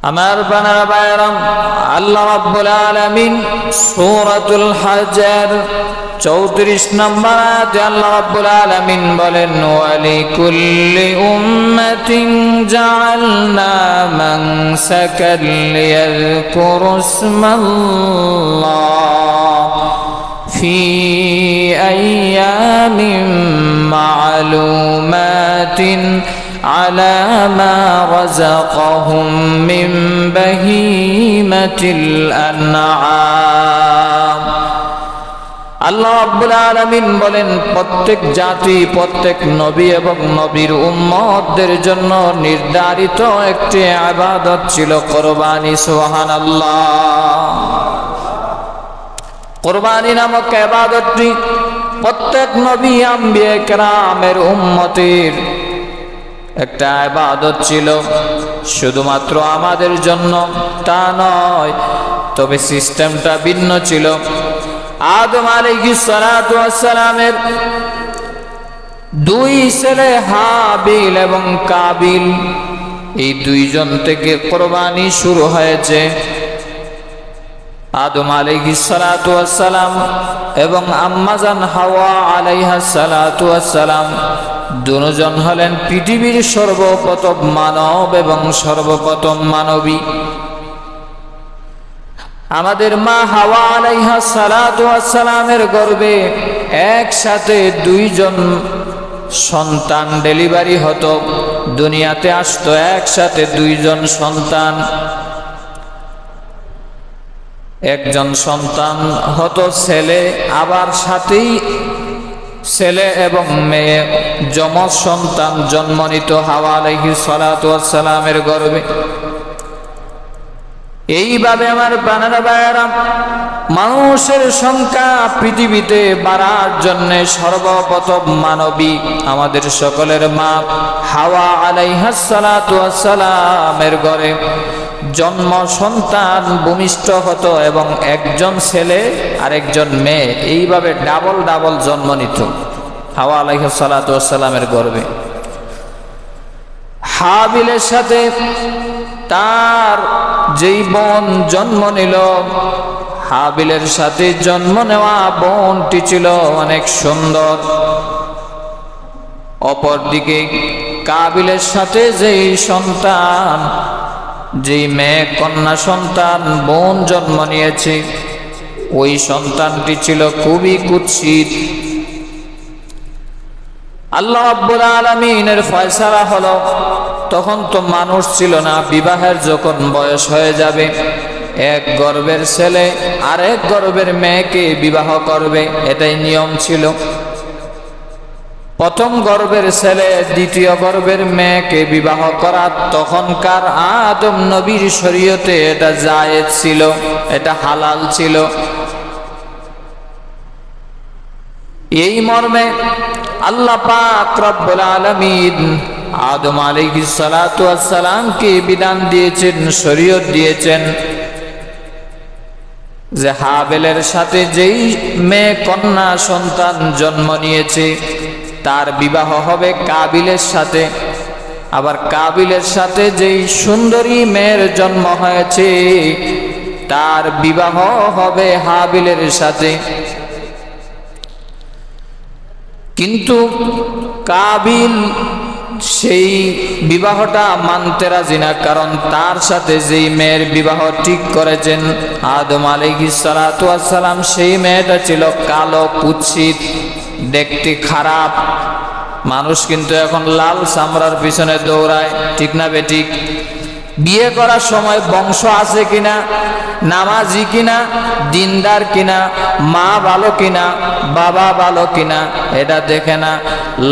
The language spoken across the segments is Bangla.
আমার বানারা বাইরাম, আল্লাহ রাব্বুল আলামিন সূরাতুল হজের 34 নম্বর আয়াতে আল্লাহ রাব্বুল আলামিন বলেন, ওয়ালিকুল্লি উম্মাতিন জাআলনা মানসাকান লিয়াযকুরুসমাল্লাহ ফি আইয়ামিন মা'লুমাতিন على ما رزقهم من بهيمة الأنعام। আল্লাহ রাব্বুল আলামিন বলেন, প্রত্যেক জাতি, প্রত্যেক নবী এবং নবীর উম্মতদের জন্য নির্ধারিত একটি ইবাদত ছিল কুরবানি। সুবহানাল্লাহ। কুরবানি নামক ইবাদতটি প্রত্যেক নবী আম্বিয়া কেরামের উম্মতের একটা ইবাদত ছিল। শুধুমাত্র আমাদের জন্য তা নয়, তবে সিস্টেমটা ভিন্ন ছিল। আদম আলাইহিস সালাতু ওয়াস সালামের দুই ছেলে হাবিল এবং কাবিল, এই দুইজন থেকে কুরবানি শুরু হয়েছে। আদম আলাইহিস সালাতু ওয়াস সালাম এবং আম্মা জান হাওয়া আলাইহা সালাতু ওয়াস সালাম দুজন হলেন পৃথিবীর সর্বপ্রথম মানব এবং সর্বপ্রথম মানবী। আমাদের মা হাওয়া আলাইহা সালাতু ওয়াস সালামের গর্ভে একসাথে দুইজন সন্তান ডেলিভারি হতো, দুনিয়াতে আসতো একসাথে দুইজন সন্তান। একজন সন্তান হতো ছেলে, আবার সাথেই ছেলে এবং মেয়ে যমজ সন্তান জন্ম নিত হাওয়া আলাইহিস সালাতু ওয়াস সালামের গর্ভে। এইভাবে আমার প্রাণেরা ভাইয়েরা, মানুষের সংখ্যা পৃথিবীতে বাড়ার জন্য সর্বপ্রথম মানবী আমাদের সকলের মা হাওয়া আলাইহাস সালাতু ওয়াস সালামের ঘরে জন্ম সন্তান ভূমিষ্ঠ হতো এবং একজন ছেলে আর একজন মেয়ে, এইভাবে ডাবল ডাবল জন্ম নিত হাওয়া আলাইহিস সালাতু ওয়াস সালামের গর্ভে। হাবিলের সাথে তার যেই বোন জন্ম নিল, হাবিলের সাথে জন্ম নেওয়া বোনটি ছিল অনেক সুন্দর। অপরদিকে কাবিলের সাথে যেই সন্তান, যেই মেয়ে কন্যা সন্তান বোন জন্ম নিয়েছে, ওই সন্তানটি ছিল খুবই কুৎসিত। আল্লাহ রাব্বুল আলামিনের ফয়সালা হলো, তখন তো মানুষ ছিল না, বিবাহের যখন বয়স হয়ে যাবে, এক গর্ভের ছেলে আরেক গর্ভের মেয়েকে বিবাহ করবে, এটাই নিয়ম ছিল। প্রথম গর্ভের ছেলে দ্বিতীয় গর্ভের মেয়েকে বিবাহ করা তখনকার আদম নবীর শরীয়তে এটা জায়েজ ছিল, এটা হালাল ছিল। এই মর্মে আল্লাহ পাক রব্বুল আলামিন আদম আলাইহিস সালাতু ওয়াস সালামকে বিধান দিয়েছেন, শরীয়ত দিয়েছেন যে হাবিলের সাথে যেই মেয়ে কন্যা সন্তান জন্ম নিয়েছে তার বিবাহ হবে কাবিলের সাথে, আবার কাবিলের সাথে যেই সুন্দরী মেয়ের জন্ম হয়েছে তার বিবাহ হবে হাবিলের সাথে। কিন্তু কাবিল সেই বিবাহটা মানতে রাজি না, কারণ তার সাথে যেই মেয়ের বিবাহ ঠিক করেছেন আদম আলাইহিস সালাতু ওয়াস সালাম, সেই মেয়েটা ছিল কালো, কুৎসিত, দেখতে খারাপ। মানুষ কিন্তু এখন লাল চামড়ার পিছনে দৌড়ায়, ঠিক না বেঠিক? বিয়ে করার সময় বংশ আছে কিনা, নামাজি কিনা, দিনদার কিনা, মা ভালো কিনা, বাবা ভালো কিনা, এটা দেখে না।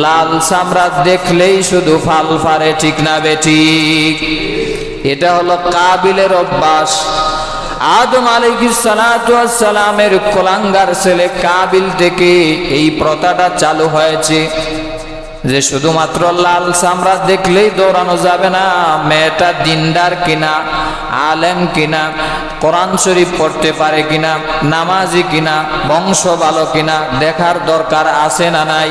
লাল চামড়া দেখলেই শুধু ফাল ফারে, ঠিক না বেঠিক? এটা হলো কাবিলের অভ্যাস। আদম আলাইহিস সালাতু ওয়াস সালামের কোলাঙ্গার ছেলে কাবিল থেকে এই প্রথাটা চালু হয়েছে যে শুধুমাত্র লাল চামড়া দেখলেই দৌড়ানো যাবে না, মেয়েটা দিনদার কিনা, আলেম কিনা, কোরআন শরীফ পড়তে পারে কিনা, নামাজি কিনা, বংশ ভালো কিনা দেখার দরকার আছে না নাই?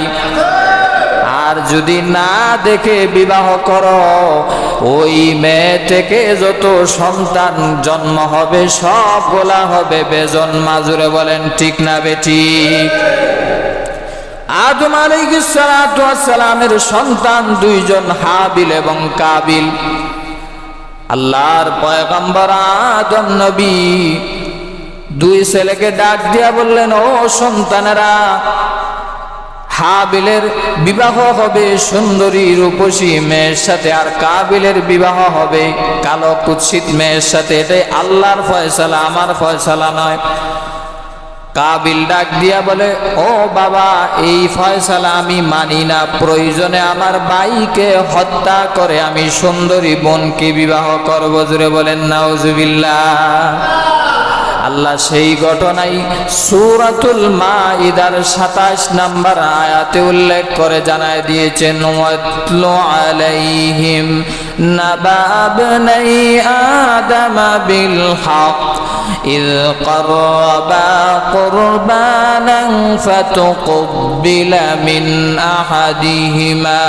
আর যদি না দেখে বিবাহ করো, ওই মেয়ে থেকে যত সন্তান জন্ম হবে সবগুলা হবে বেজন্মা। জোরে বলেন ঠিক না বেঠিক? আদম আলাইহিস সালাতু ওয়াস সালামের সন্তান দুইজন, হাবিল এবং কাবিল। আল্লাহর পয়গম্বর আদম নবী দুই ছেলেকে ডাক দিয়া বললেন, ও সন্তানেরা, হাবিলের বিবাহ হবে সুন্দরী রূপসী মেয়ের সাথে, আর কাবিলের বিবাহ হবে কালো কুৎসিত মেয়ের সাথে। এটাই আল্লাহর ফয়সালা, আমার ফয়সালা নয়। কাবিল ডাক দিয়া বলে, ও বাবা, এই ফয়সালা আমি মানি না, প্রয়োজনে আমার ভাইকে হত্যা করে আমি সুন্দরী বোনকে বিবাহ করব। জোরে বলেন নাউজুবিল্লাহ। আল্লাহ সেই ঘটনাই সূরাতুল মাইদার ২৭ নম্বর আয়াতে উল্লেখ করে জানায় দিয়েছেন, ওয়াতলু আলাইহিম নাবা ইবনাই আদম বিল হক ইয ক্বারবা কুরবানান ফাতুকবিলা মিন আহাদিহিমা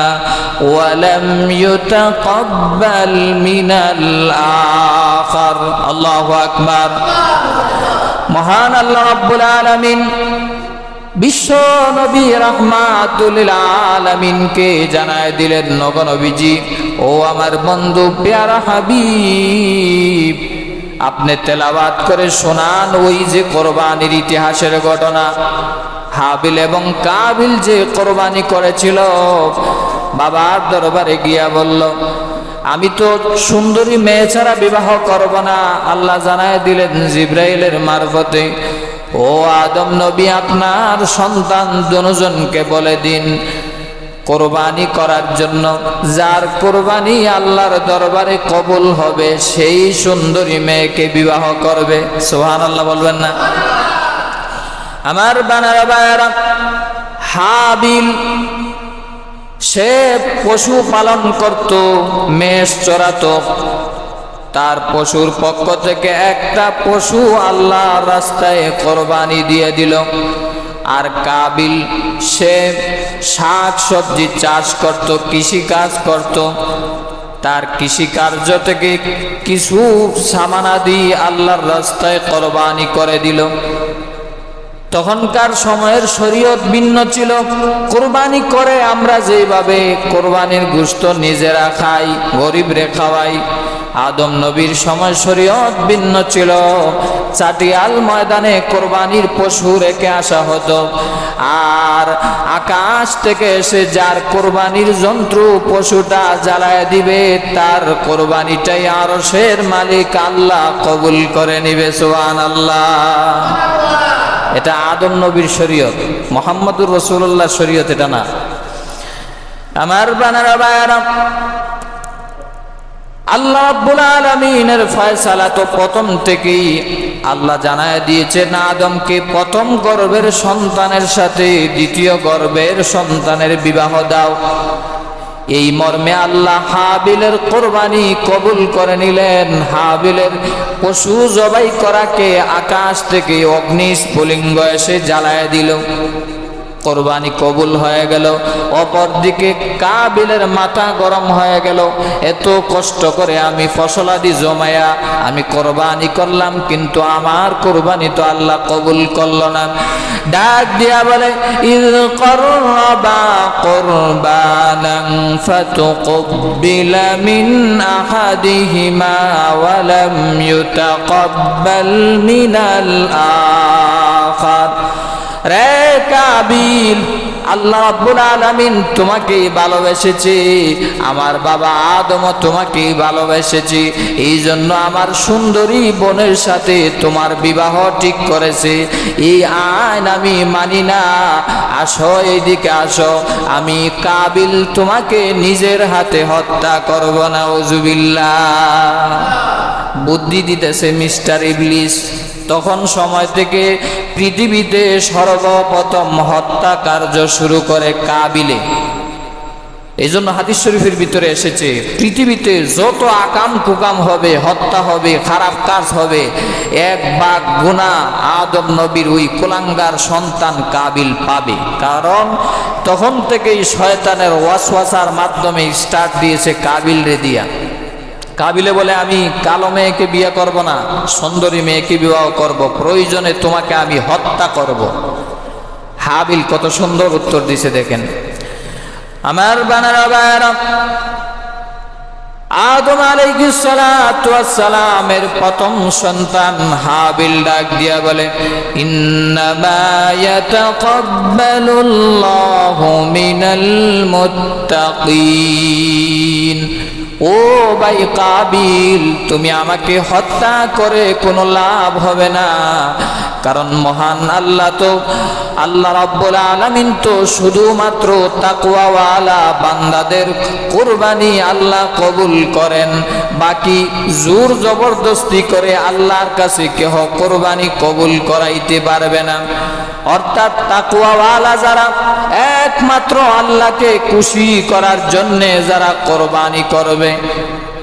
ওয়া লাম ইউতাকাব্বাল মিনাল আখার। আল্লাহু আকবার। মহান আল্লাহ রাব্বুল আলামিন বিশ্ব নবী রাহমাতুল লিল আলামিনকে জানায় দিলেন, নগো নবীজি, ও আমার বন্ধু প্যারা হাবিব, আপনি তেলাওয়াত করে শোনান ওই যে কোরবানির ইতিহাসের ঘটনা। হাবিল এবং কাবিল যে কোরবানি করেছিল, বাবার দরবারে গিয়া বলল, আমি তো সুন্দরী মেয়ে ছাড়া বিবাহ করব না। আল্লাহ জানায় দিলেন জিবরাইলের মারফতে, ও আদম নবী, আপনার সন্তান দুজনকে বলে দিন কোরবানি করার জন্য, যার কোরবানি আল্লাহর দরবারে কবুল হবে সেই সুন্দরী মেয়েকে বিবাহ করবে। সুবহানাল্লাহ বলবেন না? আমার বানারা ভাইয়েরা, হাবিল সে পশু পালন করত, মেষ চড়াতো। তার পশুর পক্ষ থেকে একটা পশু আল্লাহর রাস্তায় কোরবানি দিয়ে দিল। আর কাবিল সে শাক সবজি চাষ করত, কৃষি কাজ করত। তার কৃষি কার্য থেকে কিছু সামানাদি আল্লাহর রাস্তায় কোরবানি করে দিল। তখনকার সময়ের শরীয়ত ভিন্ন ছিল। কোরবানি করে আমরা যেভাবে কোরবানির গোশত নিজেরা খাই, গরিবরে খাওয়াই, আদম নবীর সময় শরীয়ত ভিন্ন ছিল। চাটিয়াল ময়দানে কোরবানির পশু রেখে আসা হতো, আর আকাশ থেকে এসে যার কোরবানির যন্ত্র পশুটা জ্বালায় দিবে, তার কোরবানিটাই আরশের মালিক আল্লাহ কবুল করে নিবে। সুবহানাল্লাহ। এটা আদম নবীর শরীয়ত, মুহাম্মদুর রাসূলুল্লাহ শরীয়ত এটা না। আমার বানারা ভাইয়েরা, আল্লাহ রাব্বুল আলামিনের ফয়সালা তো প্রথম থেকেই আল্লাহ জানায় দিয়েছেন আদমকে প্রথম গর্ভের সন্তানের সাথে দ্বিতীয় গর্ভের সন্তানের বিবাহ দাও। এই মর্মে আল্লাহ হাবিলের কোরবানি কবুল করে নিলেন। হাবিলের পশু জবাই করাকে আকাশ থেকে অগ্নি স্ফুলিঙ্গ এসে জ্বালায় দিল, কোরবানি কবুল হয়ে গেল। অপরদিকে কাবিলের মাথা গরম হয়ে গেল, এত কষ্ট করে আমি ফসলাদি জমায়া আমি কোরবানি করলাম, কিন্তু আমার কোরবানি তো আল্লাহ কবুল করলো না। ডাক দিয়া বলে, ইয ক্বারবা কুরবানান ফাতুকবিলা মিন আহাদিহিমা ওয়া লাম ইউতাকাব্বাল মিনাল আখার। রে কাবিল, আল্লাহ রাব্বুল আলামিন তোমাকেই ভালোবেসেছে, আমার বাবা আদমও তোমাকেই ভালোবেসেছে, এই জন্য আমার সুন্দরী বোনের সাথে তোমার বিবাহ ঠিক করেছে। এই আইন আমি মানি না, আসো এইদিকে আসো, আমি কাবিল তোমাকে নিজের হাতে হত্যা করব। নাউজুবিল্লাহ। বুদ্ধি দিতেছে মিস্টার ইবলিস। তখন সময় থেকে পৃথিবীতে সর্বপ্রথম হত্যা কার্য শুরু করে কাবিলে। এই জন্য হাদিস শরীফের ভিতরে এসেছে, পৃথিবীতে যত আকাম কুকাম হবে, হত্যা হবে, খারাপ কাজ হবে, এক ভাগ গুনাহ আদম নবীর ওই কুলাঙ্গার সন্তান কাবিল পাবে। কারণ তখন থেকেই শয়তানের ওয়াসওয়াসার মাধ্যমে স্টার্ট দিয়েছে কাবিল রে দিয়া। কাবিলে বলে, আমি কালো মেয়েকে বিয়ে করব না, সুন্দরী মেয়েকে বিবাহ করব, প্রয়োজনে তোমাকে আমি হত্যা করব। হাবিল কত সুন্দর উত্তর দিছে দেখেন। আমার বানারা ভাইরা, আদম আলাইহিস সালাতু ওয়াস সালামের প্রথম সন্তান হাবিল ডাক দিয়া বলে, ইন্নামা ইয়াতাকাব্বালুল্লাহু মিনাল মুত্তাকিন। ও ভাই কাবিল, তুমি আমাকে হত্যা করে কোনো লাভ হবে না, কারণ মহান আল্লাহ তো, আল্লাহ রাব্বুল আলামিন তো শুধুমাত্র তাকওয়াওয়ালা বান্দাদের কুরবানি আল্লাহ কবুল করেন, বাকি জোর জবরদস্তি করে আল্লাহর কাছে কেহ কুরবানি কবুল করাইতে পারবে না। অর্থাৎ তাকওয়াওয়ালা যারা, একমাত্র আল্লাহকে খুশি করার জন্যে যারা কুরবানি করবে,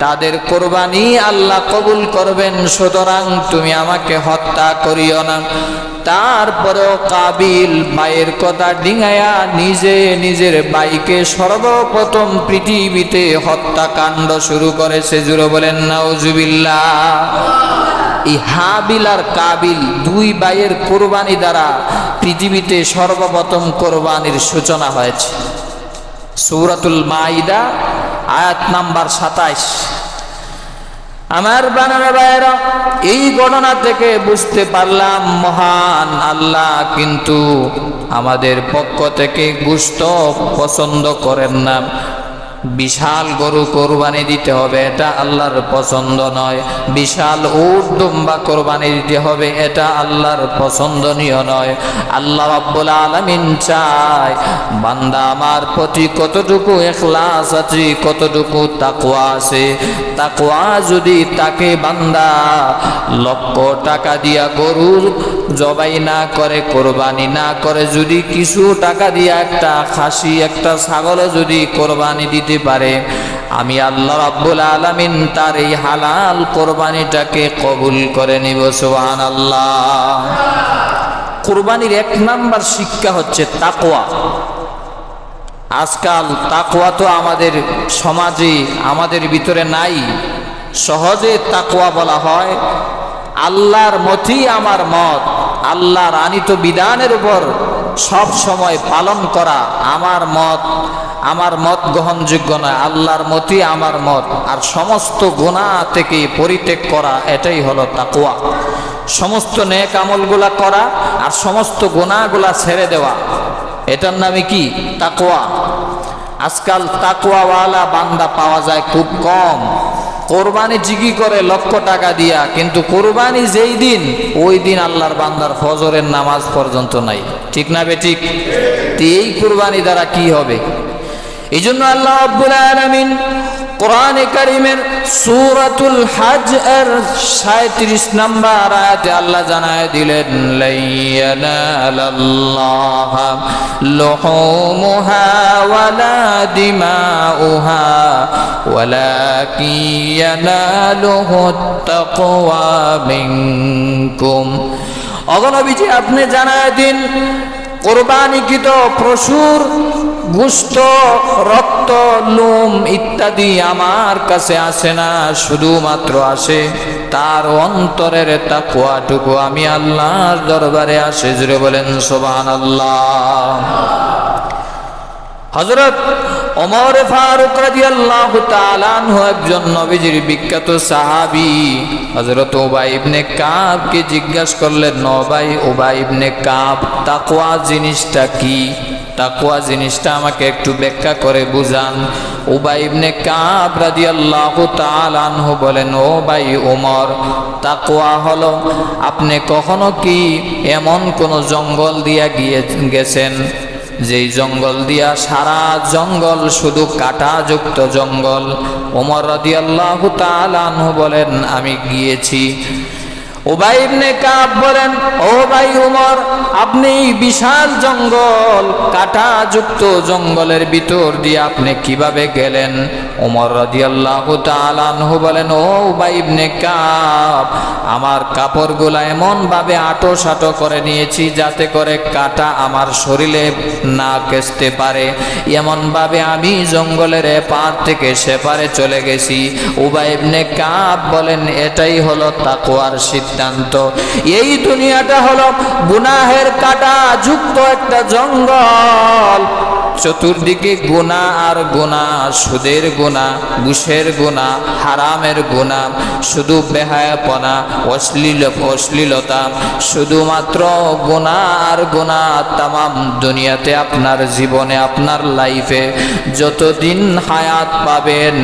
তাদের কুরবানি আল্লাহ কবুল করবেন। সুতরাং তুমি আমাকে হত্যা করিও না। তারপরেও কাবিল ভাইয়ের কথা ডিঙায়া নিজে নিজের ভাইকে সর্বপ্রথম পৃথিবীতে হত্যাকাণ্ড শুরু করেছে। জুড়ে বলেন নাউজুবিল্লাহ। এই হাবিল আর কাবিল দুই ভাইয়ের কুরবানি দ্বারা পৃথিবীতে সর্বপ্রথম কুরবানির সূচনা হয়েছে। সূরাতুল মাইদা আয়াত নাম্বার 27। আমার বানারা ভাইরা, এই ঘটনা থেকে বুঝতে পারলাম মহান আল্লাহ কিন্তু আমাদের পক্ষ থেকে গোশত পছন্দ করেন না। বিশাল গরু কোরবানি দিতে হবে, এটা আল্লাহর পছন্দ নয়। বিশাল উট দুম্বা কোরবানি দিতে হবে, এটা আল্লাহর পছন্দনীয় নয়। আল্লাহ রাব্বুল আলামিন চায় বান্দা আমার প্রতি কতটুকু ইখলাস আছে, কতটুকু তাকওয়া আছে। তাকওয়া যদি তাকে বান্দা লক্ষ টাকা দিয়া গরু জবাই না করে, কোরবানি না করে, যদি কিছু টাকা দিয়া একটা খাসি, একটা ছাগলও যদি কোরবানি দিতে পারে, আমি আল্লাহ রাব্বুল আলামিন তার এই হালাল কোরবানিটাকে কবুল করে নিব। সুবহানাল্লাহ। কোরবানির এক নাম্বার শিক্ষা হচ্ছে তাকওয়া। আজকাল তাকওয়া তো আমাদের সমাজে, আমাদের ভিতরে নাই। সহজে তাকওয়া বলা হয় আল্লাহর মতই আমার মত, আল্লাহর আনিত বিধানের উপর সব সময় পালন করা। আমার মত গ্রহণযোগ্য নয়, আল্লাহর মতই আমার মত। আর সমস্ত গুনাহ থেকে পরিত্যাগ করা, এটাই হলো তাকওয়া। সমস্ত নেক আমলগুলা করা আর সমস্ত গুনাহগুলা ছেড়ে দেওয়া, এটার নামে কি? তাকওয়া। আজকাল তাকওয়াওয়ালা বান্দা পাওয়া যায় খুব কম। কোরবানি জিগি করে লক্ষ টাকা দিয়া, কিন্তু কোরবানি যেই দিন, ওই দিন আল্লাহর বান্দার ফজরের নামাজ পর্যন্ত নাই। ঠিক না বেঠিক? এই কোরবানি দ্বারা কি হবে? এই জন্য আল্লাহ রাব্বুল আলামিন কোরআনে কারীমের সূরাতুল হজ এর 37 নম্বর আয়াতে আল্লাহ জানায় দিলেন, লাইয়ানালাল্লাহ লুহুমুহা ওয়ালা দিমাউহা ওয়ালাকিন ইয়ানালুহুত তাকওয়া মিনকুম। অগণবিজি আপনি জানায় দিন, কোরবানিকৃত পশুর গোশত, রক্ত, লোম ইত্যাদি আমার কাছে আসে না, শুধুমাত্র আসে তার অন্তরের তাকওয়াটুকু। আমি আল্লাহর দরবারে আসে। জুড়ে বলেন সুবহানাল্লাহ। হযরত ওমর ফারুক রাদিয়াল্লাহু তাআলা আনহু একজন নবীজির বিখ্যাত সাহাবী। হযরত উবাই ইবনে কাবকে জিজ্ঞাসা করলেন, নবাই উবাই ইবনে কাব, তাকওয়া জিনিসটা কি? তাকওয়া জিনিসটা আমাকে একটু ব্যাখ্যা করে বুঝান। উবাই ইবনে কাব রাদিয়াল্লাহু তাআলা আনহু বলেন, ও ভাই ওমর, তাকওয়া হলো, আপনি কখনো কি এমন কোন জঙ্গল দিয়া গেছেন যেই জঙ্গল দিয়া সারা জঙ্গল শুধু কাঁটাযুক্ত জঙ্গল? ওমর রাদিয়াল্লাহু তাআলা আনহু বলেন, আমি গিয়েছি। উবাই ইবনে কাব বলেন, ও ভাই উমর, আপনি বিশাল জঙ্গল, কাঁটাযুক্ত জঙ্গলের ভিতর দিয়ে আপনি কিভাবে গেলেন? উমর রাদিয়াল্লাহু তাআলা আনহু বলেন, ও উবাই ইবনে কাব, আমার কাপড়গুলা এমন ভাবে আঁটো সাঁটো করে নিয়েছি যাতে করে কাঁটা আমার শরীরে না কেসতে পারে, এমন ভাবে আমি জঙ্গলের এপার থেকে সেপারে চলে গেছি। উবাই ইবনে কাব বলেন, এটাই হলো তাকওয়ার সিদ্ধান্ত। এই দুনিয়াটা হলো গুনাহের কাঁটা যুক্ত একটা জঙ্গল, চতুর্দিকে গুনাহ আর গুনাহ, সুদের গুনাহ, ঘুষের গুনাহ, হারামের গুনাহ, শুধু বেহায়াপনা, অশ্লীলতা, শুধুমাত্র গুনাহ আর গুনাহ। তামাম দুনিয়াতে আপনার জীবনে, আপনার লাইফে যতদিন হায়াত পাবেন,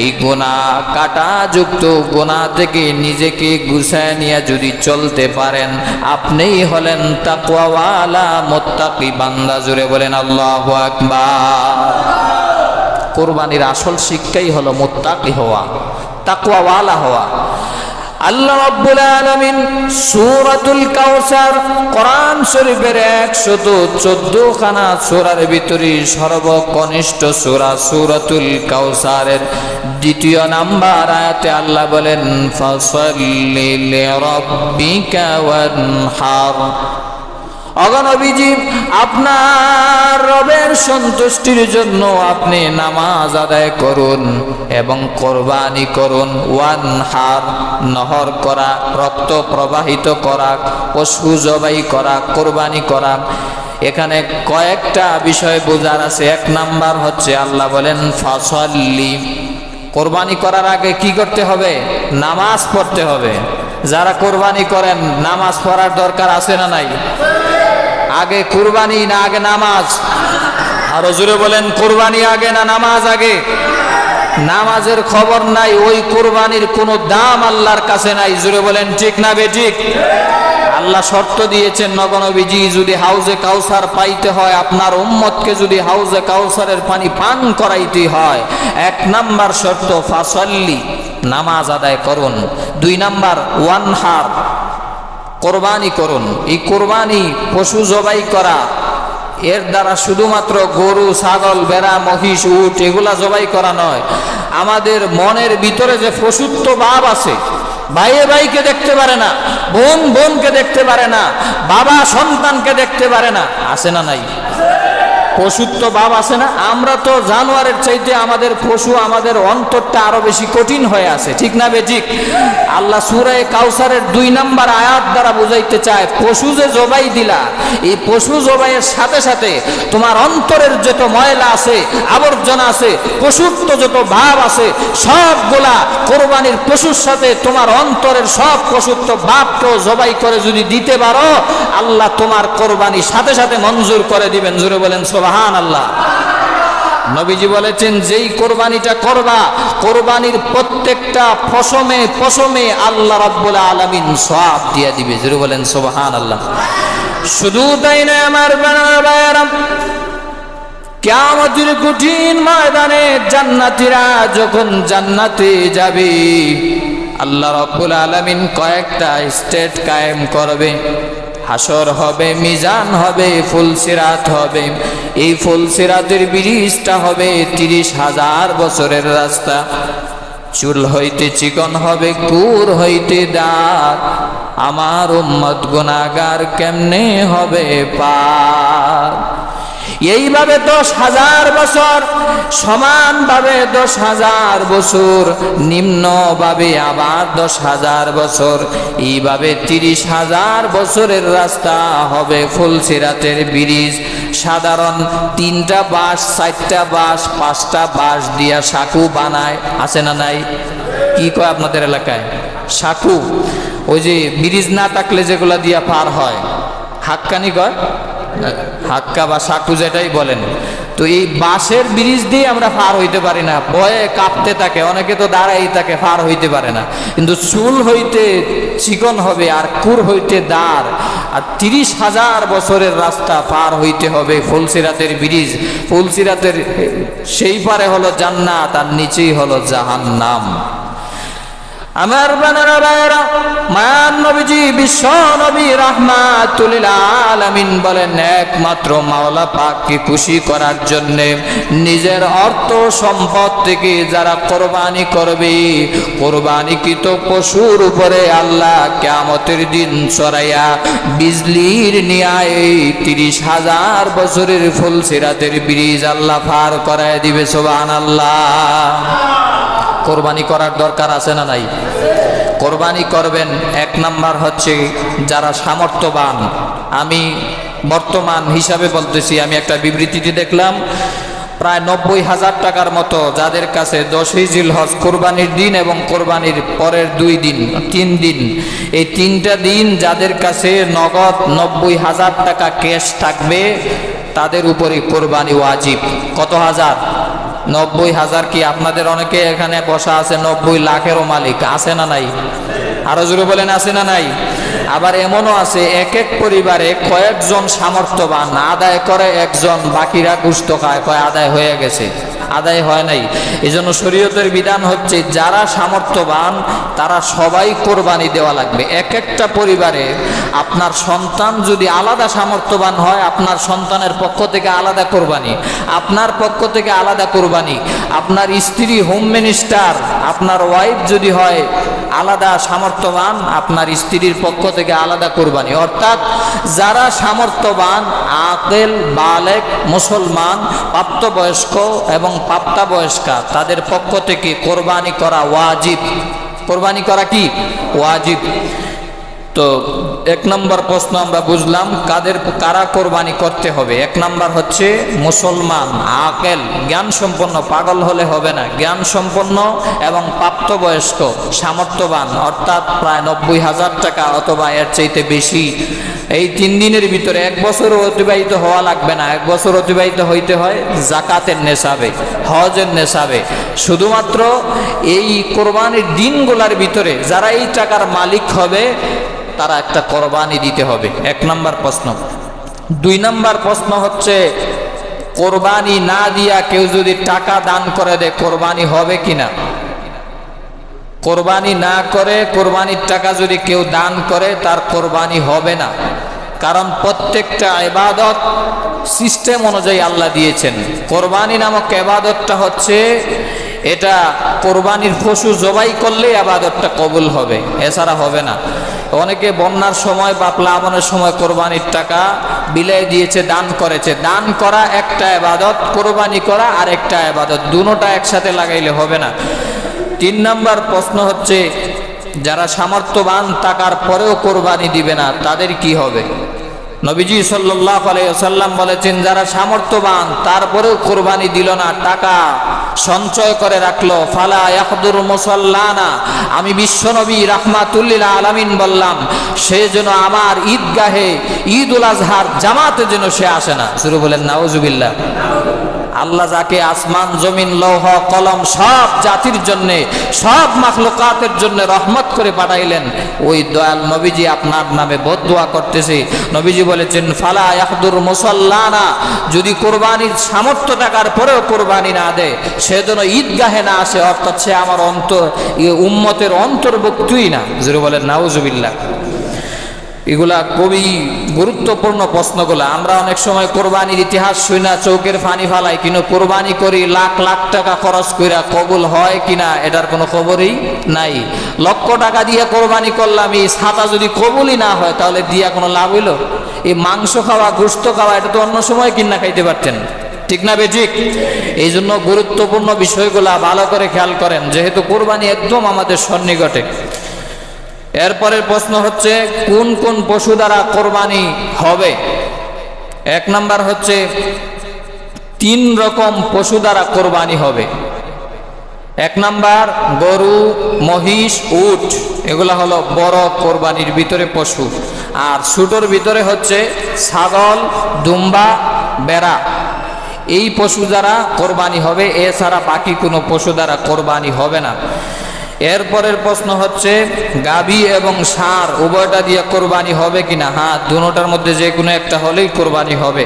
এই গুনাহ কাঁটা যুক্ত গুনাহ থেকে নিজেকে গুছায় নিয়ে যদি চলতে পারেন, আপনিই হলেন তাকওয়াওয়ালা মুত্তাকি বান্দা। জুড়ে বলেন আল্লাহু আকবার। কোরবানির আসল শিক্ষাই হলো মুত্তাকি হওয়া, তাকওয়াওয়ালা হওয়া। আল্লাহ রাব্বুল আলামিন সূরাতুল কাউসার, কোরআন শরীফের 114 খানা সূরার ভিতরে সর্বকনিষ্ঠ সূরা সূরাতুল কাউসারের 2 নম্বর আয়াতে আল্লাহ বলেন, ফাসাল্লি লিরাব্বিকা ওয়ানহার। অগণবিজি, আপনার রবের সন্তুষ্টির জন্য আপনি নামাজ আদায় করুন এবং কোরবানি করুন। ওয়ানহার, নহর করা, রক্ত প্রবাহিত করা, পশু জবাই করা, কোরবানি করা। এখানে কয়েকটা বিষয় বোঝার আছে। 1 নাম্বার হচ্ছে আল্লাহ বলেন ফাসাল্লি, কোরবানি করার আগে কি করতে হবে? নামাজ পড়তে হবে। যারা কোরবানি করেন, নামাজ পড়ার দরকার আছে না নাই? আগে কুরবানি না আগে নামাজ? আরো জোরে বলেন, কুরবানি আগে না নামাজ আগে? নামাজের খবর নাই, ওই কুরবানির কোনো দাম আল্লাহর কাছে নাই। জোরে বলেন ঠিক না বেঠিক? আল্লাহ শর্ত দিয়েছেন, নবীজি যদি হাউজে কাউসার পাইতে হয়, আপনার উম্মতকে যদি হাউজে কাউসারের পানি পান করাইতে হয়, 1 নাম্বার শর্ত ফাসাল্লি, নামাজ আদায় করুন। 2 নাম্বার ওয়ানহার, কোরবানি করুন। এই কোরবানি পশু জবাই করা, এর দ্বারা শুধুমাত্র গরু, ছাগল, ভেড়া, মহিষ, উট এগুলা জবাই করা নয়, আমাদের মনের ভিতরে যে পশুত্ব ভাব আছে, ভাইয়ে ভাইকে দেখতে পারে না, বোন বোনকে দেখতে পারে না, বাবা সন্তানকে দেখতে পারে না, আছে না নাই? পশুত্ব ভাব আছে না? আমরা তো জানোয়ারের চাইতে আমাদের পশু, আমাদের অন্তরটা আরো বেশি কঠিন হয়ে আছে, ঠিক না বেঠিক? আল্লাহ সূরা কাউসারের 2 নম্বর আয়াত দ্বারা বুঝাইতে চায়, পশু যে জবাই দিলা, এই পশু জবাইয়ের সাথে সাথে তোমার অন্তরের যত ময়লা আছে, আবর্জনা আছে, পশুত্ব যত ভাব আছে, সবগুলা কোরবানির পশুর সাথে তোমার অন্তরের সব পশুত্ব ভাবকেও জবাই করে যদি দিতে পারো, আল্লাহ তোমার কোরবানি সাথে সাথে মঞ্জুর করে দিবেন। জোরে বলেন সুবহানাল্লাহ। নবীজি বলেছেন, যেই কোরবানিটা করবা, কোরবানির প্রত্যেকটা পশমে পশমে আল্লাহ রাব্বুল আলামিন সওয়াব দিয়ে দিবে। জোরে বলেন সুবহানাল্লাহ। শুধু তাই না আমার ভাইয়েরা, কিয়ামতের কঠিন ময়দানে জান্নাতীরা যখন জান্নাতে যাবে, আল্লাহ রাব্বুল আলামিন কয়েকটা স্টেট কায়েম করবে। হাসর হবে, মিজান হবে, ফুলসিরাত হবে। এই ফুলসিরাতের ব্রিজটা হবে 30,000 বছরের রাস্তা। চুল হইতে চিকন হবে, কুর হইতে দাঁত। আমার উম্মত গুনাহগার কেমনে হবে পার? এইভাবে 10,000 বছর, সমানভাবে 10,000 বছর, নিম্নভাবে আবার 10,000 বছর, এইভাবে 30,000 বছরের রাস্তা হবে ফুলসিরাতের ব্রিজ। সাধারণ 3টা বাঁশ, 4টা বাঁশ, 5টা বাঁশ দিয়া সাঁকু বানায়, আছে না নাই? কি কয় আপনাদের এলাকায়? সাঁকু। ওই যে ব্রিজ না থাকলে যেগুলা দিয়া পার হয়, হাক্কানি কয়, হাক্কা বা সাঁকু যেটাই বলেন। তো এই বাঁশের ব্রিজ দিয়ে আমরা পার হইতে পারি না, ভয়ে কাঁপতে থাকে, অনেকে তো দাঁড়াই থাকে, পার হইতে পারে না। কিন্তু চুল হইতে চিকন হবে আর কুর হইতে দাঁড়, আর 30,000 বছরের রাস্তা পার হইতে হবে ফুলসিরাতের ব্রিজ। ফুলসিরাতের সেই পারে হলো জান্নাত আর নিচেই হলো জাহান্নাম। আমার বানারা ভাইরা, মায়ার নবীজি বিশ্ব নবী রাহমাতুল লিল আলামিন বলেন, একমাত্র মাওলা পাককে খুশি করার জন্য নিজের অর্থ সম্পদ থেকে যারা কোরবানি করবে, কোরবানিকৃত পশুর উপরে আল্লাহ কিয়ামতের দিন চড়াইয়া বিজলির ন্যায় 30,000 বছরের ফুলসিরাতের ব্রিজ আল্লাহ পার করায় দিবে। সুবহানাল্লাহ। কোরবানি করার দরকার আছে না নাই? কোরবানি করবেন। এক নাম্বার হচ্ছে যারা সামর্থ্যবান। আমি বর্তমান হিসাবে বলতেছি, আমি একটা বিবৃতিতে দেখলাম প্রায় 90,000 টাকার মতো যাদের কাছে 10ই জিলহজ কোরবানির দিন এবং কোরবানির পরের 2 দিন 3 দিন, এই 3টা দিন যাদের কাছে নগদ 90,000 টাকা ক্যাশ থাকবে তাদের উপরে কোরবানি ওয়াজিব। কত হাজার? 90,000। কি আপনাদের অনেকে এখানে বসা আছে 90 লাখেরও মালিক আছে না নাই? আরো জোরে বলেন, আছে না নাই? আবার এমনও আছে এক এক পরিবারে কয়েকজন সামর্থ্যবান আদায় করে, একজন বাকিরা গুস্ত খায়, কয় আদায় হয়ে গেছে, আদায় হয় নাই। এই জন্য শরীয়তের বিধান হচ্ছে যারা সামর্থ্যবান তারা সবাই কোরবানি দেওয়া লাগবে। এক একটা পরিবারে আপনার সন্তান যদি আলাদা সামর্থ্যবান হয়, আপনার সন্তানের পক্ষ থেকে আলাদা কোরবানি, আপনার পক্ষ থেকে আলাদা কোরবানি। আপনার স্ত্রী হোম মিনিস্টার, আপনার ওয়াইফ যদি হয় আলাদা সামর্থ্যবান, আপনার স্ত্রীর পক্ষ থেকে আলাদা কোরবানি। অর্থাৎ যারা সামর্থ্যবান, আকেল, বালেক, মুসলমান, প্রাপ্তবয়স্ক এবং প্রাপ্তবয়স্কা, তাদের পক্ষ থেকে কোরবানি করা ওয়াজিব। কোরবানি করা কি ওয়াজিব? তো এক নম্বর প্রশ্ন আমরা বুঝলাম কারা কোরবানি করতে হবে। এক নম্বর হচ্ছে মুসলমান, আকেল, জ্ঞান সম্পন্ন, পাগল হলে হবে না, জ্ঞান সম্পন্ন এবং প্রাপ্তবয়স্ক, সামর্থ্যবান, অর্থাৎ প্রায় 90,000 টাকা অথবা এর চাইতে বেশি। এই 3 দিনের ভিতরে 1 বছর অতিবাহিত হওয়া লাগবে না, 1 বছর অতিবাহিত হইতে হয় জাকাতের নেশাবে, হজের নেশাবে। শুধুমাত্র এই কোরবানির দিনগুলোর ভিতরে যারা এই টাকার মালিক হবে তারা একটা কোরবানি দিতে হবে। 1 নম্বর প্রশ্ন। 2 নম্বর প্রশ্ন হচ্ছে কোরবানি না দিয়া কেউ যদি টাকা দান করে দেয় কোরবানি হবে কিনা? কোরবানি না করে কোরবানির টাকা যদি কেউ দান করে তার কোরবানি হবে না। কারণ প্রত্যেকটা ইবাদত সিস্টেম অনুযায়ী আল্লাহ দিয়েছেন। কোরবানি নামক ইবাদতটা হচ্ছে, এটা কোরবানির পশু জবাই করলে ইবাদতটা কবুল হবে, এছাড়া হবে না। অনেকে বন্যার সময় বা প্লাবনের সময় কোরবানির টাকা বিলাই দিয়েছে, দান করেছে। দান করা একটা ইবাদত, কোরবানি করা আরেকটা ইবাদত, দুটোটা একসাথে লাগাইলে হবে না। 3 নম্বর প্রশ্ন হচ্ছে যারা সামর্থ্যবান টাকার পরেও কোরবানি দিবে না তাদের কি হবে? নবীজি সাল্লাল্লাহু আলাইহি ওয়াসাল্লাম বলেছেন যারা সামর্থ্যবান তারপরেও কোরবানি দিল না, টাকা সঞ্চয় করে রাখলো, ফালা ইয়াহদুর মুসাল্লানা, আমি বিশ্বনবী রাহমাতুল লিল আলামিন বললাম সে যেন আমার ঈদগাহে ঈদুল আজহার জামাতে যেন সে আসে না। শুরু বলেন নাউজুবিল্লাহ। আল্লাহ যাকে আসমান, জমিন, লৌহ, কলম সব জাতির জন্য, সব মাখলুকাতের জন্য রহমত করে পাঠাইলেন, ওই দয়াল নবীজি আপনার নামে বদদুয়া করতেছে। নবীজি বলেছেন ফালা ইয়াহদুর মুসাল্লানা, যদি কোরবানির সামর্থ্য টাকার পরেও কোরবানি না দেয় সে যেন ঈদগাহে না আসে, অর্থাৎ সে আমার উম্মতের অন্তর্ভুক্তই না। জোরে বলেন নাউজুবিল্লাহ। এগুলা খুবই গুরুত্বপূর্ণ প্রশ্নগুলো। আমরা অনেক সময় কোরবানির ইতিহাস শুনা চৌকের পানি ফালাই, কিন্তু কোরবানি করি লাখ লাখ টাকা খরচ কইরা কবুল হয় কিনা এটার কোনো খবরই নাই। লক্ষ টাকা দিয়ে কোরবানি করলাম, এই ছাতা যদি কবুলই না হয় তাহলে দিয়া কোনো লাভ হইল? এই মাংস খাওয়া, গোশত খাওয়া এটা তো অন্য সময় কিনা খাইতে পারতেন, ঠিক না বেঠিক? এই জন্য গুরুত্বপূর্ণ বিষয়গুলা ভালো করে খেয়াল করেন, যেহেতু কোরবানি একদম আমাদের সন্নিকটে। এরপরের প্রশ্ন হচ্ছে কোন কোন পশু দ্বারা কোরবানি হবে? 1 নাম্বার হচ্ছে 3 রকম পশু দ্বারা কোরবানি হবে। 1 নাম্বার গরু, মহিষ, উট, এগুলা হলো বড় কোরবানির ভিতরে পশু। আর ছোটর ভিতরে হচ্ছে ছাগল, দুম্বা, বেড়া, এই পশু দ্বারা কোরবানি হবে। এছাড়া বাকি কোনো পশু দ্বারা কোরবানি হবে না। এরপরের প্রশ্ন হচ্ছে গাভী এবং ষাঁড় উভয়টা দিয়ে কোরবানি হবে কিনা? হ্যাঁ, দুটোটার মধ্যে যে কোনো একটা হলেই কোরবানি হবে।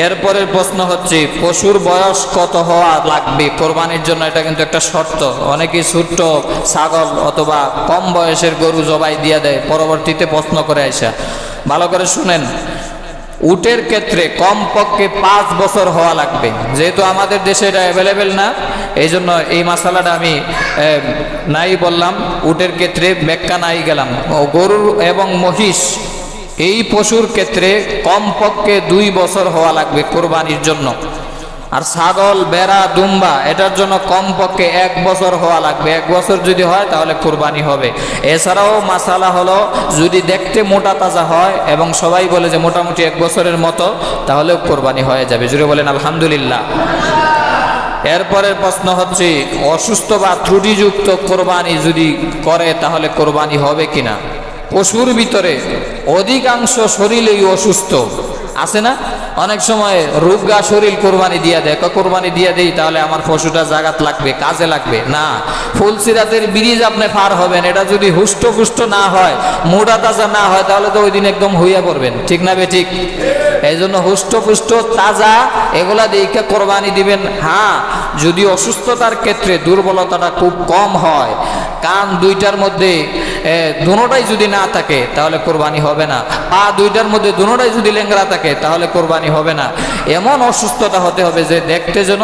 এরপরের প্রশ্ন হচ্ছে পশুর বয়স কত হওয়া লাগবে কোরবানির জন্য? এটা কিন্তু একটা শর্ত। অনেকেই ছোট্ট ছাগল অথবা কম বয়সের গরু জবাই দিয়ে দেয়, পরবর্তীতে প্রশ্ন করে আসা। ভালো করে শুনেন, উটের ক্ষেত্রে কমপক্ষে 5 বছর হওয়া লাগবে। যেহেতু আমাদের দেশে এটা অ্যাভেলেবেল না, এই জন্য এই মশালাটা আমি নাই বললাম, উটের ক্ষেত্রে ব্যাখ্যা নাই গেলাম। গরু এবং মহিষ এই পশুর ক্ষেত্রে কমপক্ষে 2 বছর হওয়া লাগবে কোরবানির জন্য। আর ছাগল, বেড়া, দুম্বা এটার জন্য কমপক্ষে 1 বছর হওয়া লাগবে। 1 বছর যদি হয় তাহলে কোরবানি হবে। এছাড়াও মাসালা হলো যদি দেখতে মোটা তাজা হয় এবং সবাই বলে যে মোটামুটি 1 বছরের মতো, তাহলেও কোরবানি হয়ে যাবে। জুড়ে বলেন আলহামদুলিল্লাহ। এরপরের প্রশ্ন হচ্ছে অসুস্থ বা ত্রুটিযুক্ত কোরবানি যদি করে তাহলে কোরবানি হবে কিনা? পশুর ভিতরে অধিকাংশ শরীরেই অসুস্থ আছে না? অনেক সময় রোগা শরীর কোরবানি দিয়ে দেয়, কোরবানি দিয়ে দেই তাহলে আমার পশুটা জাগাত লাগবে, কাজে লাগবে না। ফুলসিরাতের ব্রিজ আপনি পার হবেন, এটা যদি হুষ্টপুষ্ট না হয়, মোটা তাজা না হয়, তাহলে তো ওই দিন একদম হইয়া পড়বেন, ঠিক না বে ঠিক? এই জন্য হুষ্টপুষ্ট তাজা এগুলা দেখে কোরবানি দিবেন। হ্যাঁ, যদি অসুস্থতার ক্ষেত্রে দুর্বলতাটা খুব কম হয়, কান দুইটার মধ্যে দুটোটাই যদি না থাকে তাহলে কোরবানি হবে না, পা দুইটার মধ্যে দুটোটাই যদি লেংরা থাকে তাহলে কোরবানি হবে না। এমন অসুস্থতা হতে হবে যে দেখতে যেন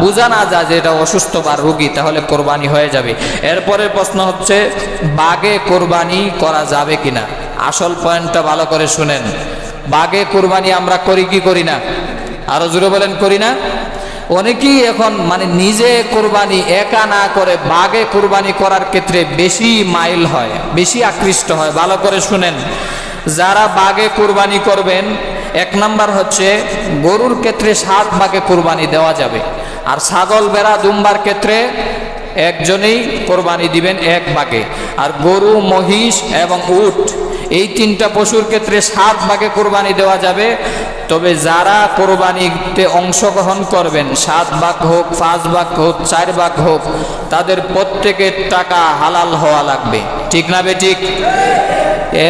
বোঝা না যায় যে এটা অসুস্থ বা রোগী, তাহলে কোরবানি হয়ে যাবে। এরপরের প্রশ্ন হচ্ছে বাঘে কোরবানি করা যাবে কিনা? আসল পয়েন্টটা ভালো করে শুনেন। বাঘে কোরবানি আমরা করি কি করি না? আরো জোরে বলেন, করি না? অনেকেই এখন মানে নিজে কোরবানি একা না করে বাঘে কোরবানি করার ক্ষেত্রে বেশি মাইল হয়, বেশি আকৃষ্ট হয়। ভালো করে শুনেন, যারা বাঘে কোরবানি করবেন, 1 নাম্বার হচ্ছে গরুর ক্ষেত্রে 7 ভাগে কোরবানি দেওয়া যাবে। আর ছাগল, বেড়া, দুম্বার ক্ষেত্রে একজনেই কোরবানি দিবেন 1 ভাগে। আর গরু, মহিষ এবং উট এই 3টা পশুর ক্ষেত্রে 7 ভাগে কোরবানি দেওয়া যাবে। তবে যারা কোরবানিতে অংশগ্রহণ করবেন, 7 ভাগ হোক, 5 ভাগ হোক, 4 ভাগ হোক, তাদের প্রত্যেকের টাকা হালাল হওয়া লাগবে, ঠিক না বে ঠিক?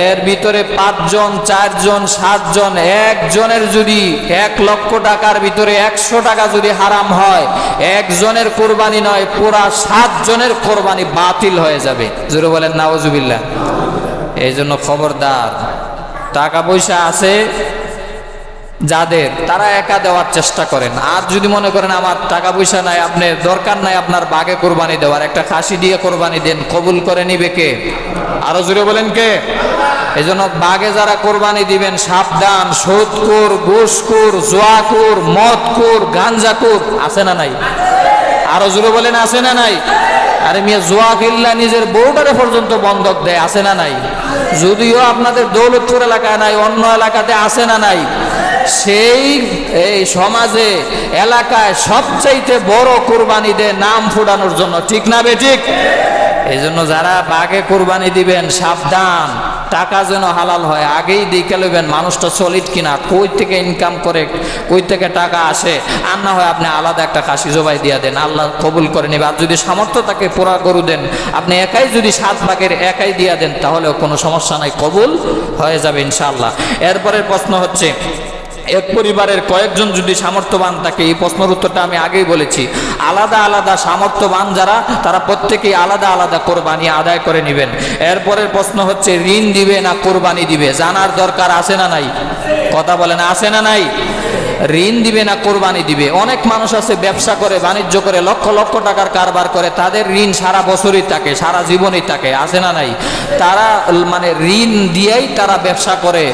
এর ভিতরে 5 জন, 4 জন, 7 জন, একজনের যদি 1 লক্ষ টাকার ভিতরে 100 টাকা যদি হারাম হয়, একজনের কোরবানি নয়, পুরা 7 জনের কোরবানি বাতিল হয়ে যাবে। জোরে বলেন নাউজুবিল্লাহ। এই জন্য খবরদার, টাকা পয়সা আছে যাদের, তারা একা দেওয়ার চেষ্টা করেন। আর যদি মনে করেন আমার টাকা পয়সা নাই, আপনি দরকার নাই আপনার বাঘে কোরবানি দেওয়ার, একটা খাসি দিয়ে কোরবানি দেন, কবুল করে নিবে কে? আরো জোরে বলেন কে? এই জন্য বাঘে যারা কোরবানি দিবেন সাবধান, সুদখোর, ঘুষখোর, জুয়াখোর, মদখোর, গাঞ্জাখোর আছে না নাই? আরো জোরে বলেন আছে না নাই? আরে মিয়া, জুয়া খেললা নিজের বউটারে পর্যন্ত বন্ধক দেয়, আছে না নাই? যদিও আপনাদের দৌলতপুর এলাকায় নাই, অন্য এলাকাতে আছে না নাই? সেই এই সমাজে, এলাকায় সবচাইতে বড় কোরবানি দেয় নাম ফুটানোর জন্য, ঠিক না বে ঠিক? এই জন্য যারা বাঘে কোরবানি দিবেন সাবধান, টাকা যেন হালাল হয়, আগেই দেখে লইবেন মানুষটা সলিড কিনা, কই থেকে ইনকাম করে, কই থেকে টাকা আসে। আর না হয় আপনি আলাদা একটা খাসি জবাই দিয়া দেন, আল্লাহ কবুল করে নেবে। আর যদি সামর্থ্য তাকে পোড়া গরু দেন, আপনি একাই যদি 7 ভাগের একাই দিয়া দেন, তাহলেও কোনো সমস্যা নাই, কবুল হয়ে যাবে ইনশাআল্লাহ। এরপরের প্রশ্ন হচ্ছে এক পরিবারের কয়েকজন যদি সামর্থ্যবান থাকে, এই প্রশ্নের উত্তরটা আমি আগেই বলেছি। আলাদা আলাদা সামর্থ্যবান যারা, তারা প্রত্যেকেই আলাদা আলাদা কোরবানি আদায় করে নেবেন। এরপরের প্রশ্ন হচ্ছে ঋণ দিবে না কোরবানি দিবে? জানার দরকার আছে না নাই? কথা বলেন, আছে না নাই? ঋণ দিবে না কোরবানি দিবে? অনেক মানুষ আছে ব্যবসা করে, বাণিজ্য করে, লক্ষ লক্ষ টাকার কারবার করে, তাদের ঋণ সারা বছরই থাকে, সারা জীবনই থাকে, আছে না নাই? তারা মানে ঋণ দিয়েই তারা ব্যবসা করে।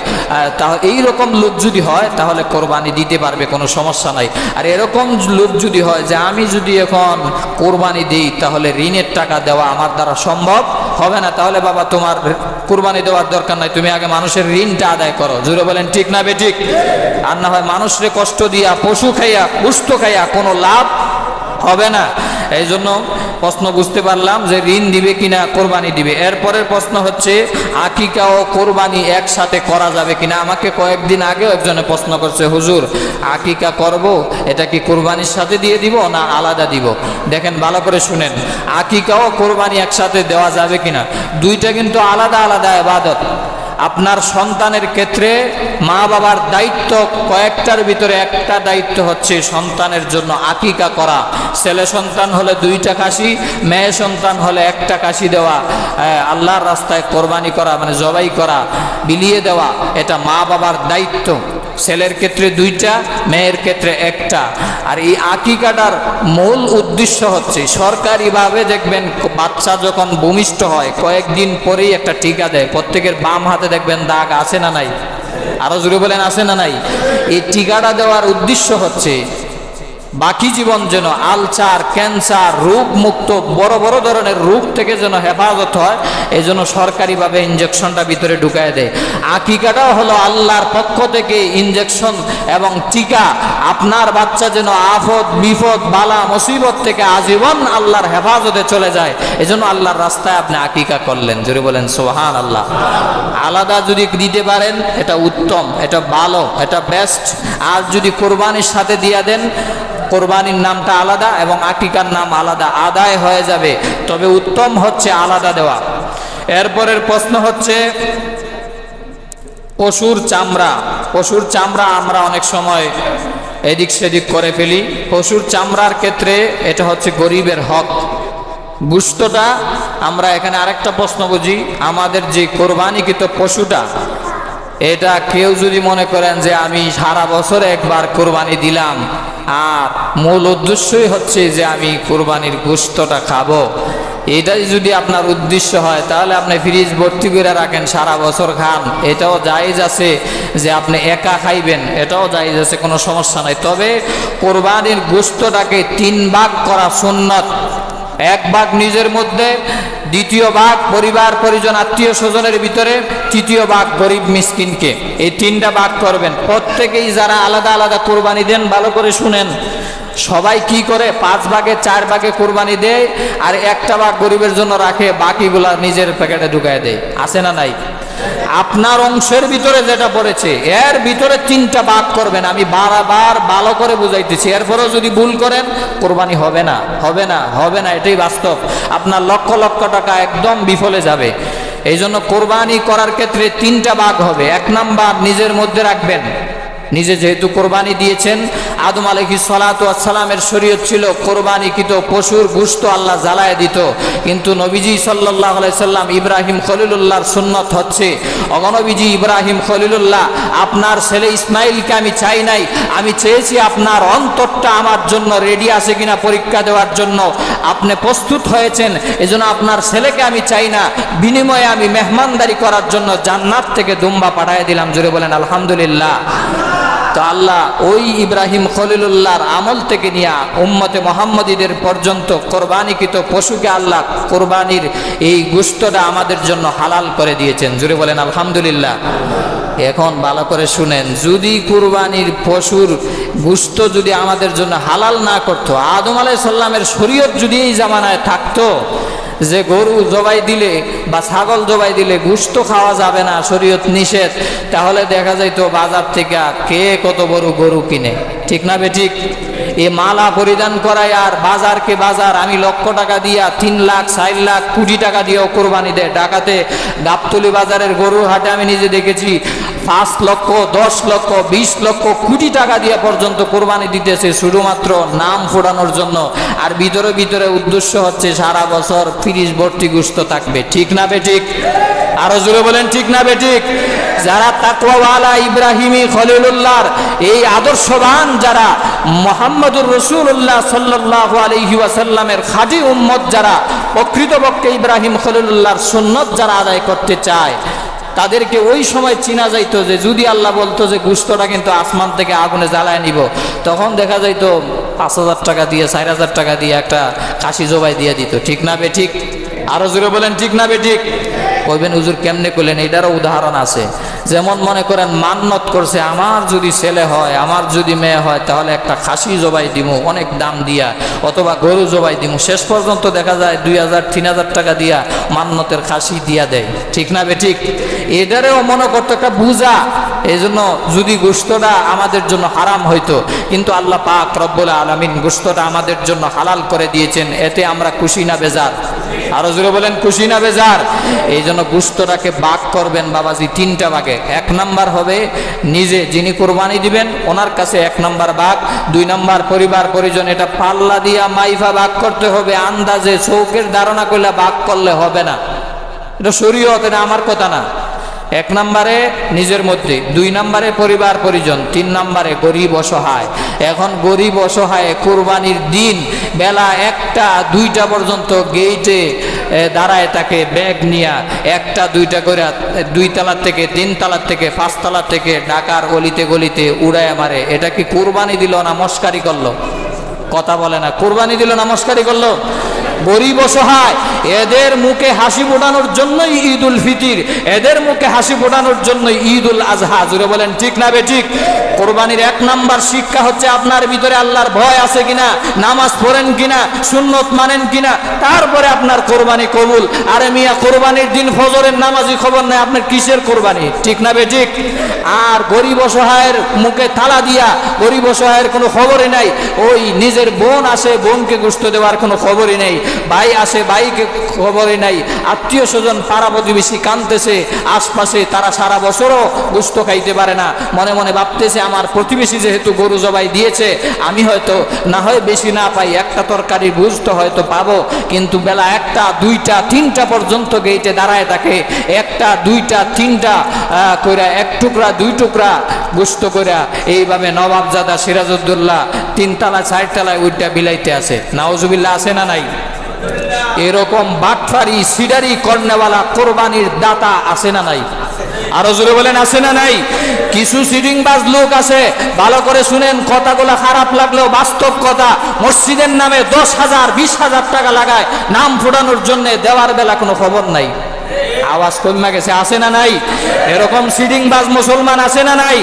এইরকম লোক যদি হয় তাহলে কোরবানি দিতে পারবে, কোনো সমস্যা নাই। আর এরকম লোক যদি হয় যে আমি যদি এখন কোরবানি দিই তাহলে ঋণের টাকা দেওয়া আমার দ্বারা সম্ভব হবে না, তাহলে বাবা তোমার কোরবানি দেওয়ার দরকার নাই, তুমি আগে মানুষের ঋণটা আদায় করো। জোরে বলেন ঠিক না বে ঠিক? আর না হয় মানুষরে কষ্ট দিয়া, পশু খাইয়া, পুষ্ট খাইয়া কোনো লাভ হবে না। এই জন্য প্রশ্ন বুঝতে পারলাম যে ঋণ দিবে কিনা, কোরবানি দিবে। এরপরের প্রশ্ন হচ্ছে আকিকা ও কোরবানি একসাথে করা যাবে কিনা। আমাকে কয়েকদিন আগেও একজনে প্রশ্ন করছে, হুজুর আকিকা করব, এটা কি কোরবানির সাথে দিয়ে দিব না আলাদা দিব? দেখেন ভালো করে শুনেন, আকিকা ও কোরবানি একসাথে দেওয়া যাবে কিনা। দুইটা কিন্তু আলাদা আলাদা ইবাদত। আপনার সন্তানের ক্ষেত্রে মা বাবার দায়িত্ব কয়েকটার ভিতরে একটা দায়িত্ব হচ্ছে সন্তানের জন্য আকিকা করা। ছেলে সন্তান হলে 2টা খাসি, মেয়ে সন্তান হলে 1টা খাসি দেওয়া, আল্লাহর রাস্তায় কোরবানি করা মানে জবাই করা, বিলিয়ে দেওয়া, এটা মা বাবার দায়িত্ব। ছেলের ক্ষেত্রে 2টা, মেয়ের ক্ষেত্রে 1টা। আর এই আকিকাটার মূল উদ্দেশ্য হচ্ছে সরকারিভাবে দেখবেন বাচ্চা যখন ভূমিষ্ঠ হয় কয়েকদিন পরেই একটা টিকা দেয়। প্রত্যেকের বাম হাতে দেখবেন দাগ আছে না নাই? আরো জোরে বলেন আছে না নাই? এই টিকাটা দেওয়ার উদ্দেশ্য হচ্ছে বাকি জীবন যেন আলসার, ক্যান্সার, রোগ মুক্ত, বড় বড় ধরনের রোগ থেকে যেন হেফাজত হয়, এই জন্য সরকারিভাবে ইঞ্জেকশনটা ভিতরে ঢুকায় দেয়। আকিকাটাও হলো আল্লাহর পক্ষ থেকে ইঞ্জেকশন এবং টিকা। আপনার বাচ্চা যেন আফত বিপদ বালা মুসিবত থেকে আজীবন আল্লাহর হেফাজতে চলে যায়, এই জন্য আল্লাহর রাস্তায় আপনি আকিকা করলেন। জোরে বলেন সুবহানাল্লাহ। আলাদা যদি দিতে পারেন এটা উত্তম, এটা ভালো, এটা বেস্ট। আর যদি কোরবানির সাথে দিয়ে দেন, কোরবানির নামটা আলাদা এবং আকিকার নাম আলাদা, আদায় হয়ে যাবে। তবে উত্তম হচ্ছে আলাদা দেওয়া। এরপরের প্রশ্ন হচ্ছে পশুর চামড়া। পশুর চামড়া আমরা অনেক সময় এদিক সেদিক করে ফেলি। পশুর চামড়ার ক্ষেত্রে এটা হচ্ছে গরিবের হক। গোশতটা আমরা এখানে আরেকটা প্রশ্ন বুঝি, আমাদের যে কোরবানিকৃত পশুটা, এটা কেউ যদি মনে করেন যে আমি সারা বছর একবার কোরবানি দিলাম আর মূল উদ্দেশ্যই হচ্ছে যে আমি কোরবানির গোশতটা খাবো, এটাই যদি আপনার উদ্দেশ্য হয় তাহলে আপনি ফ্রিজ ভর্তি করে রাখেন, সারা বছর খান, এটাও জায়েজ আছে। যে আপনি একা খাইবেন এটাও জায়েজ আছে, কোনো সমস্যা নাই। তবে কোরবানির গোশতটাকে 3 ভাগ করা সুন্নাত। 1 ভাগ নিজের মধ্যে, 2য় ভাগ পরিবার পরিজন আত্মীয় স্বজনের ভিতরে, 3য় ভাগ গরিব মিসকিনকে। এই 3টা ভাগ করবেন। প্রত্যেকেই যারা আলাদা আলাদা কোরবানি দেন ভালো করে শুনেন, সবাই কি করে 5 ভাগে 4 ভাগে কোরবানি দেয় আর 1টা ভাগ গরিবের জন্য রাখে, বাকিগুলা নিজের প্যাকেটে ঢুকায় দেয়। আছে না নাই? আপনার অংশের ভিতরে যেটা পড়েছে এর ভিতরে 3টা ভাগ করবেন। আমি বারবার ভালো করে বুঝাইতেছি, এরপরেও যদি ভুল করেন কোরবানি হবে না, হবে না, হবে না, এটাই বাস্তব। আপনার লক্ষ লক্ষ টাকা একদম বিফলে যাবে। এই জন্য কোরবানি করার ক্ষেত্রে 3টা ভাগ হবে। 1 নাম্বার নিজের মধ্যে রাখবেন। নিজে যেহেতু কোরবানি দিয়েছেন, আদম আলাইহিস সালাতু ওয়াস সালামের শরীয়ত ছিল কোরবানিকৃত পশুর গোশত আল্লাহ জ্বালায় দিত। কিন্তু নবীজি সাল্লাল্লাহু আলাইহি সাল্লাম ইব্রাহিম খলিলুল্লাহর সুন্নত হচ্ছে, অগণবীজি ইব্রাহিম খলিলুল্লাহ আপনার ছেলে ইসমাইলকে আমি চাই নাই, আমি চেয়েছি আপনার অন্তরটা আমার জন্য রেডি আছে কিনা পরীক্ষা দেওয়ার জন্য। আপনি প্রস্তুত হয়েছেন, এজন্য আপনার ছেলেকে আমি চাই না, বিনিময়ে আমি মেহমানদারি করার জন্য জান্নাত থেকে দুম্বা পাঠিয়ে দিলাম। জোরে বলেন আলহামদুলিল্লাহ। তো আল্লাহ ওই ইব্রাহিম খলিলুল্লাহর আমল থেকে নিয়ে উম্মতে মুহাম্মদীদের পর্যন্ত কোরবানিকৃত পশুকে আল্লাহ কোরবানির এই গোশতটা আমাদের জন্য হালাল করে দিয়েছেন। জোরে বলেন আলহামদুলিল্লাহ। এখন ভালো করে শুনেন, যদি কুরবানির পশুর গোশত যদি আমাদের জন্য হালাল না করতো, আদম আলাইহিস সালামের শরীয়ত যদি এই জামানায় থাকতো যে গরু জবাই দিলে বা ছাগল জবাই দিলে গোশত খাওয়া যাবে না, শরীয়ত নিষেধ, তাহলে দেখা যাইতো বাজার থেকে কে কত বড় গরু কিনে। ঠিক না বেঠিক? এ মালা পরিধান করায় আর বাজারকে বাজার, আমি লক্ষ টাকা দিয়া 3 লাখ 4 লাখ কোটি টাকা দিয়েও কোরবানি দেয়। ঢাকাতে গাবতলী বাজারের গরুর হাটে আমি নিজে দেখেছি 5 লক্ষ 10 লক্ষ 20 লক্ষ কোটি টাকা দিয়ে পর্যন্ত কোরবানি দিতেছে শুধুমাত্র নাম ফোটানোর জন্য। আর ভিতরে ভিতরে উদ্দেশ্য হচ্ছে সারা বছর ফ্রিজ ভর্তি গোশত থাকবে। ঠিক না বেঠিক? আরো জোরে বলেন ঠিক না বেঠিক? যারা তাকওয়াওয়ালা ইব্রাহিমী খলিলুল্লাহর এই আদর্শবান, যারা মুহাম্মদুর রাসূলুল্লাহ সাল্লাল্লাহু আলাইহি ওয়াসাল্লামের খাঁটি উম্মত, যারা প্রকৃতপক্ষে ইব্রাহিম খলিলুল্লাহর সুন্নত যারা আদায় করতে চায়, তাদেরকে ওই সময় চিনা যাইতো যে যদি আল্লাহ বলতো যে গোশতটা কিন্তু আসমান থেকে আগুনে জ্বালায় নিব, তখন দেখা যাইতো 5,000 টাকা দিয়ে 4,000 টাকা দিয়ে একটা খাসি জবাই দিয়ে দিত। ঠিক না বেঠিক? আরো জোরে বলেন ঠিক না বেঠিক? কইবেন হুজুর কেমনে করলেন? এটারও উদাহরণ আছে। যেমন মনে করেন মান্নত করছে, আমার যদি ছেলে হয়, আমার যদি মেয়ে হয়, তাহলে একটা খাসি জবাই দিমু অনেক দাম দিয়া, অথবা গরু জবাই দিমু। শেষ পর্যন্ত দেখা যায় 2000-3000 টাকা দিয়া মান্নতের খাসি দিয়া দেয়। ঠিক না বেঠিক? এটারেও মনে করতো একটা বুঝা। এই জন্য যদি গোশতটা আমাদের জন্য হারাম হইতো, কিন্তু আল্লাহ পাক রব্বুল আলামিন গোশতটা আমাদের জন্য হালাল করে দিয়েছেন, এতে আমরা খুশি না বেজার? আরো জোরে বলেন, খুশি না বেজার? এই জন্য গোশতটাকে ভাগ করবেন বাবাজি 3টা ভাগে। 1 নাম্বার হবে নিজে যিনি কোরবানি দিবেন ওনার কাছে 1 নাম্বার ভাগ। 2 নাম্বার পরিবার পরিজন। এটা পাল্লা দিয়া মাইফা ভাগ করতে হবে, আন্দাজে চৌকের ধারণা করলে ভাগ করলে হবে না। এটা শরীয়ত, এটা আমার কথা না। 1 নম্বরে নিজের মধ্যে, 2 নম্বরে পরিবার পরিজন, 3 নম্বরে গরিব অসহায়। এখন গরিব অসহায় কোরবানির দিন বেলা 1টা-2টা পর্যন্ত গেইটে দাঁড়ায় থাকে ব্যাগ নিয়া, 1টা-2টা করে 2 তলার থেকে 3 তলার থেকে 5 তলার থেকে ঢাকার অলিতে গলিতে উড়ায় মারে। এটা কি কোরবানি দিল না মস্কারি করলো? কথা বলে না। কোরবানি দিল না মস্কারি করলো? গরিব অসহায় এদের মুখে হাসি ফোটানোর জন্যই ঈদ উল ফিতর, এদের মুখে হাসি ফোটানোর জন্যই ঈদ উল আজহা। জুড়ে বলেন ঠিক না বেঠিক? কোরবানির 1 নাম্বার শিক্ষা হচ্ছে আপনার ভিতরে আল্লাহর ভয় আছে কিনা, নামাজ পড়েন কিনা, সুন্নত মানেন কিনা, তারপরে আপনার কোরবানি কবুল। আরে মিয়া, কোরবানির দিন ফজরের নামাজি খবর নাই, আপনার কিসের কোরবানি? ঠিক না বেঠিক? আর গরিব অসহায়ের মুখে তালা দিয়া, গরিব অসহায়ের কোনো খবরই নাই। ওই নিজের বোন আসে, বোনকে গোশত দেওয়ার কোনো খবরই নেই। ভাই আসে, ভাইকে খবরই নাই। আত্মীয় স্বজন পাড়া প্রতিবেশী কাঁদতেছে আশপাশে, তারা সারা বছরও গোশত খাইতে পারে না। মনে মনে ভাবতেছে আমার প্রতিবেশী যেহেতু গরু জবাই দিয়েছে, আমি হয়তো না হয় বেশি না পাই, একটা তরকারি গোশত হয়তো পাবো। কিন্তু বেলা 1টা, 2টা, 3টা পর্যন্ত গেইটে দাঁড়ায় থাকে, 1টা, 2টা, 3টা কইরা 1 টুকরা 2 টুকরা গোশত কইরা এইভাবে নবাবজাদা সিরাজউদ্দৌলা 3 তলা 4 তলায় উইটা বিলাইতে আছে। নাউজুবিল্লাহ আছে না নাই? এরকম বাটফারি সিডারি কর্নেওয়ালা কোরবানির দাতা আছে না নাই? আরো জোরে বলেন আছে না নাই? কিছু সিডিংবাজ লোক আছে, ভালো করে শুনেন, কথাগুলো খারাপ লাগলেও বাস্তব কথা। মসজিদের নামে 10,000 20,000 টাকা লাগায় নাম ফোটানোর জন্য, দেওয়ার বেলা কোনো খবর নাই। আওয়াজ কমে গেছে, আছে না নাই? এরকম সিডিংবাজ মুসলমান আছে না নাই?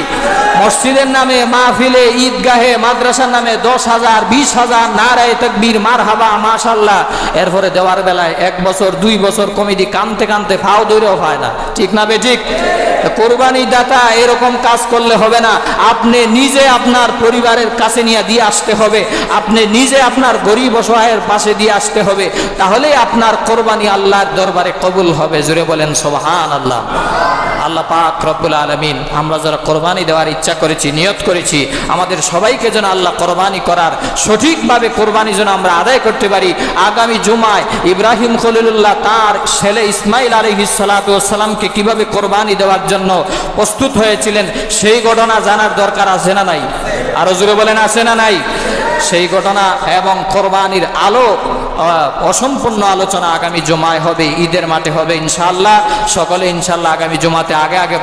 মসজিদের নামে, মাহফিলে, ঈদগাহে, মাদ্রাসার নামে 10,000 20,000 নারায়ে তাকবীর, মারহাবা, মাশাআল্লাহ, এরপরে দেওয়ার বেলায় 1 বছর 2 বছর কমিটি কানতে কানতে ফাও ধরেও পায় না। ঠিক না বেঠিক? কোরবানি দাতা এরকম কাজ করলে হবে না। আপনি নিজে আপনার পরিবারের কাছে নিয়ে দিয়ে আসতে হবে, আপনি নিজে আপনার গরিব অসহায়ের পাশে দিয়ে আসতে হবে, তাহলেই আপনার কোরবানি আল্লাহর দরবারে কবুল হবে। জোরে বলেন সুবহানাল্লাহ। আল্লাহ পাক রব্বুল আলামিন আমরা যারা কোরবানি দেওয়ার ইচ্ছা করেছি, নিয়ত করেছি, আমাদের সবাইকে যেন আল্লাহ কোরবানি করার সঠিকভাবে কোরবানি যেন আমরা আদায় করতে পারি। আগামী জুমায় ইব্রাহিম খলিলুল্লাহ তার ছেলে ইসমাইল আলাইহিস সালাতু ওয়াস সালামকে কিভাবে কোরবানি দেওয়ার জন্য প্রস্তুত হয়েছিলেন, সেই ঘটনা জানার দরকার আছে না নাই? আরো জোরে বলেন আছে না নাই? সেই ঘটনা এবং কোরবানির আলো অসম্পূর্ণ আলোচনা আগামী জুমায় হবে, ঈদের মাঠে হবে ইনশাআল্লাহ। সকলে ইনশাআল্লাহ আগামী জুমাতে আগে